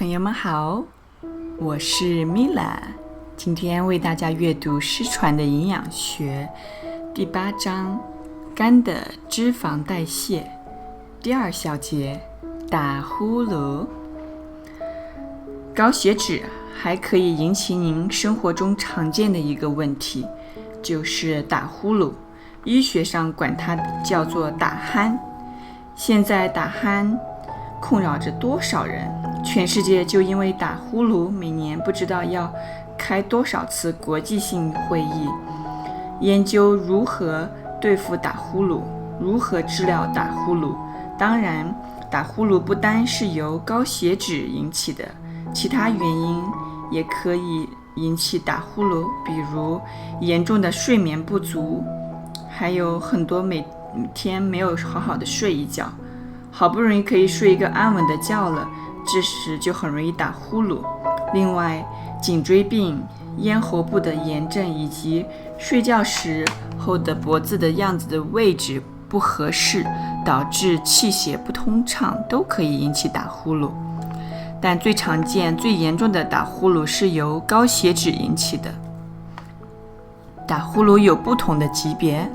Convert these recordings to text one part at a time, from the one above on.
朋友们好，我是米拉，今天为大家阅读失传的营养学第8章肝的脂肪代谢第2小节打呼噜。高血脂还可以引起您生活中常见的一个问题，就是打呼噜，医学上管它叫做打鼾。现在打鼾困扰着多少人？全世界就因为打呼噜，每年不知道要开多少次国际性会议，研究如何对付打呼噜，如何治疗打呼噜。当然，打呼噜不单是由高血脂引起的，其他原因也可以引起打呼噜，比如严重的睡眠不足，还有很多每天没有好好的睡一觉，好不容易可以睡一个安稳的觉了，这时就很容易打呼噜。另外，颈椎病、咽喉部的炎症以及睡觉时候的脖子的样子的位置不合适，导致气血不通畅，都可以引起打呼噜。但最常见、最严重的打呼噜是由高血脂引起的。打呼噜有不同的级别，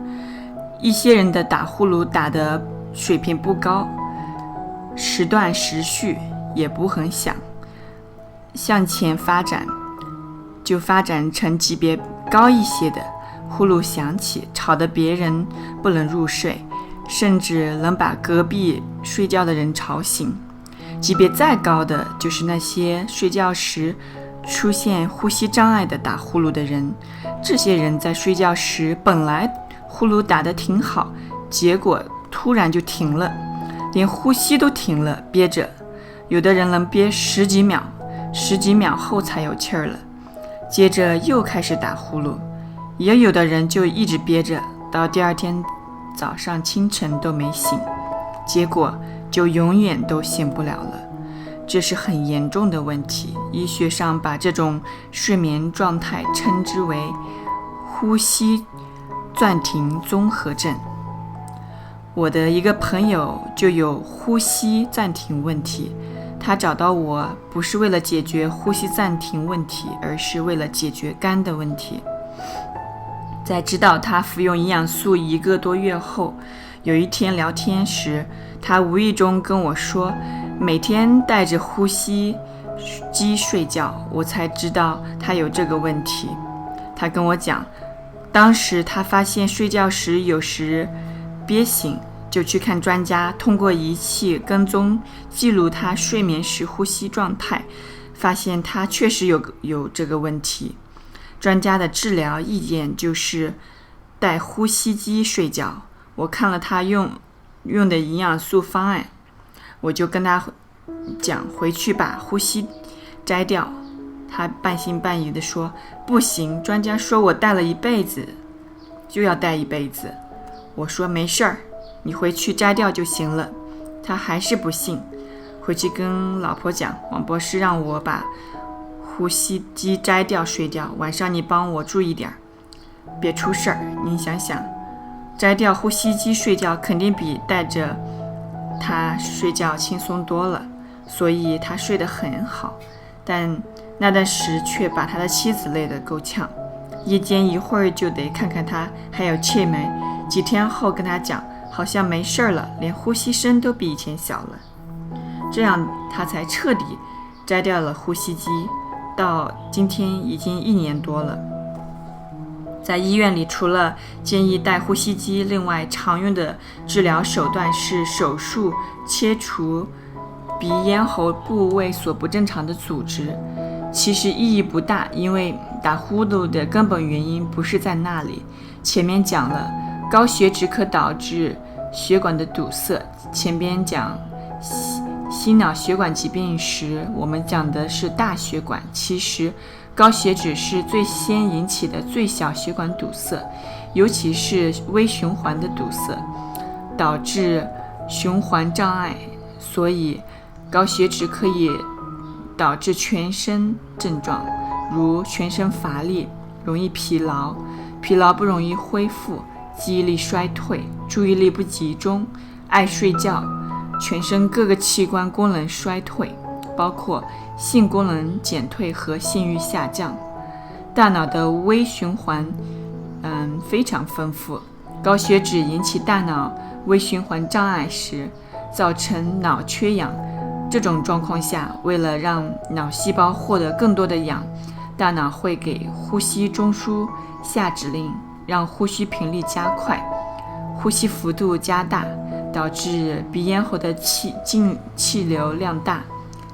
一些人的打呼噜打的水平不高，时断时续，也不很响，向前发展就发展成级别高一些的，呼噜响起，吵得别人不能入睡，甚至能把隔壁睡觉的人吵醒。级别再高的就是那些睡觉时出现呼吸障碍的打呼噜的人，这些人在睡觉时本来呼噜打得挺好，结果突然就停了，连呼吸都停了，憋着，有的人能憋十几秒后才有气儿了，接着又开始打呼噜，也有的人就一直憋着，到第2天早上清晨都没醒，结果就永远都醒不了了。这是很严重的问题，医学上把这种睡眠状态称之为呼吸暂停综合症。我的一个朋友就有呼吸暂停问题，他找到我不是为了解决呼吸暂停问题，而是为了解决肝的问题。在知道他服用营养素1个多月后，有一天聊天时，他无意中跟我说，每天带着呼吸机睡觉，我才知道他有这个问题。他跟我讲，当时他发现睡觉时有时憋醒，就去看专家，通过仪器跟踪记录他睡眠时呼吸状态，发现他确实有这个问题。专家的治疗意见就是带呼吸机睡觉。我看了他用的营养素方案，我就跟他讲回去把呼吸摘掉。他半信半疑地说，不行，专家说我带了一辈子，就要带一辈子。我说没事儿，你回去摘掉就行了。他还是不信，回去跟老婆讲，王博士让我把呼吸机摘掉睡觉，晚上你帮我注意点，别出事儿。您想想，摘掉呼吸机睡觉肯定比带着他睡觉轻松多了，所以他睡得很好。但那段时却把他的妻子累得够呛，夜间一会儿就得看看他还有气没。几天后跟他讲，好像没事了，连呼吸声都比以前小了。这样他才彻底摘掉了呼吸机，到今天已经1年多了。在医院里，除了建议带呼吸机，另外常用的治疗手段是手术切除鼻咽喉部位所不正常的组织。其实意义不大，因为打呼噜的根本原因不是在那里。前面讲了，高血脂可导致血管的堵塞。前边讲心脑血管疾病时，我们讲的是大血管，其实高血脂是最先引起的最小血管堵塞，尤其是微循环的堵塞，导致循环障碍。所以高血脂可以导致全身症状，如全身乏力，容易疲劳不容易恢复，记忆力衰退，注意力不集中，爱睡觉，全身各个器官功能衰退，包括性功能减退和性欲下降。大脑的微循环非常丰富。高血脂引起大脑微循环障碍时，造成脑缺氧。这种状况下，为了让脑细胞获得更多的氧，大脑会给呼吸中枢下指令，让呼吸频率加快，呼吸幅度加大，导致鼻咽喉的气流量大。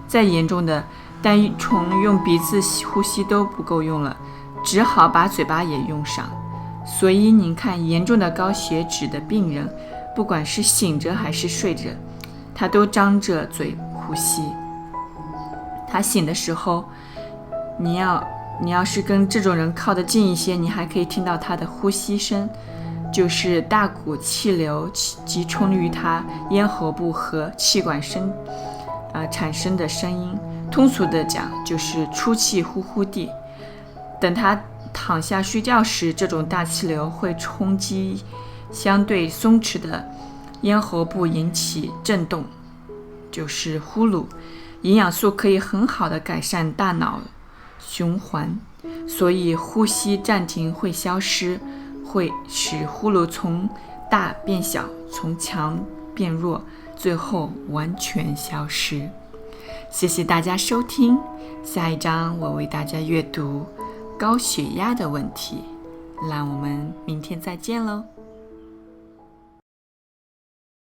再严重的，单纯用鼻子呼吸都不够用了，只好把嘴巴也用上。所以您看，严重的高血脂的病人，不管是醒着还是睡着，他都张着嘴呼吸。他醒的时候，你要是跟这种人靠得近一些，你还可以听到他的呼吸声，就是大股气流集中于他咽喉部和气管产生的声音。通俗的讲，就是出气呼呼地。等他躺下睡觉时，这种大气流会冲击相对松弛的咽喉部，引起震动，就是呼噜。营养素可以很好的改善大脑循环，所以呼吸暂停会消失，会使呼噜从大变小，从强变弱，最后完全消失。谢谢大家收听，下一章我为大家阅读高血压的问题，让我们明天再见喽。